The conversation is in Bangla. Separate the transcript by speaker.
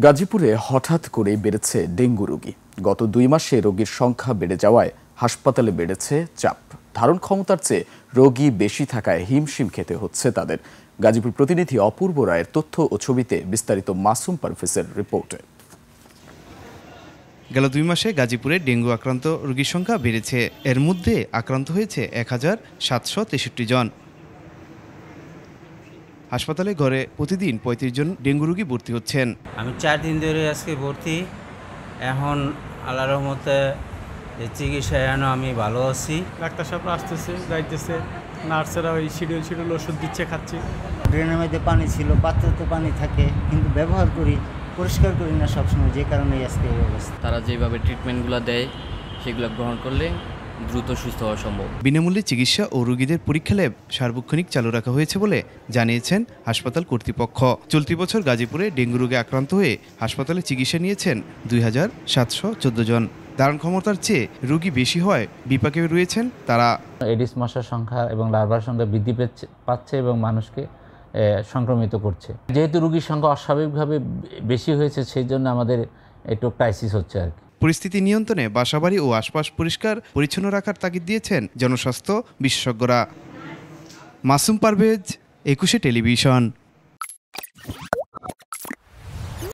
Speaker 1: গাজীপুরে হঠাৎ করে বেড়েছে ডেঙ্গু রোগী। গত 2 মাসে রোগীর সংখ্যা বেড়ে যাওয়ায় হাসপাতালে বেড়েছে চাপ। ধারণ ক্ষমতার চেয়ে রোগী বেশি থাকায় হিমশিম খেতে হচ্ছে তাদের। গাজীপুর প্রতিনিধি অপূর্ব রায়ের তথ্য ও ছবিতে বিস্তারিত মাসুম পারভেজের রিপোর্টে।
Speaker 2: গেল 2 মাসে গাজীপুরে ডেঙ্গু আক্রান্ত রোগীর সংখ্যা বেড়েছে। এর মধ্যে আক্রান্ত হয়েছে 1763 জন। হাসপাতালে গড়ে প্রতিদিন 35 জন ডেঙ্গু রোগী ভর্তি হচ্ছেন।
Speaker 3: আমি 4 দিন ধরে আজকে ভর্তি। এখন আল্লাহর রহমতে চিকিৎসায় আমি ভালো আছি।
Speaker 4: ডাক্তার সাহেব আসতেছে যাইতেছে, নার্সেরা ওই শিডিউল ওষুধ দিচ্ছে, খাচ্ছি।
Speaker 5: ড্রেনের মধ্যে পানি ছিল, পাত্রতে পানি থাকে, কিন্তু ব্যবহার করি, পরিষ্কার করি না সবসময়, যে কারণে আজকে এই অবস্থা।
Speaker 6: তারা যেভাবে ট্রিটমেন্টগুলো দেয় সেগুলো গ্রহণ করলে দ্রুত সুস্থ হওয়া সম্ভব।
Speaker 2: বিনামূল্যে চিকিৎসা ও রোগীদের পরীক্ষা ল্যাব সার্বক্ষণিক চালু রাখা হয়েছে বলে জানিয়েছেন হাসপাতাল কর্তৃপক্ষ। চলতি বছর গাজীপুরে ডেঙ্গু রোগে আক্রান্ত হয়ে হাসপাতালে চিকিৎসা নিয়েছেন 2714 জন। ধারণ ক্ষমতার চেয়ে রোগী বেশি হয় বিপাকে রয়েছেন তারা।
Speaker 7: এডিস মশার সংখ্যা এবং লার্ভার সংখ্যা বৃদ্ধি পাচ্ছে এবং মানুষকে সংক্রমিত করছে। যেহেতু রোগীর সংখ্যা অস্বাভাবিকভাবে বেশি হয়েছে, সেই জন্য আমাদের একটু ক্রাইসিস হচ্ছে আর কি।
Speaker 2: পরিস্থিতি নিয়ন্ত্রণে বাসাবাড়ি ও আশপাশ পরিষ্কার পরিচ্ছন্ন রাখার তাগিদ দিয়েছেন জনস্বাস্থ্য বিশেষজ্ঞরা। মাসুম পারভেজ, 21 টেলিভিশন।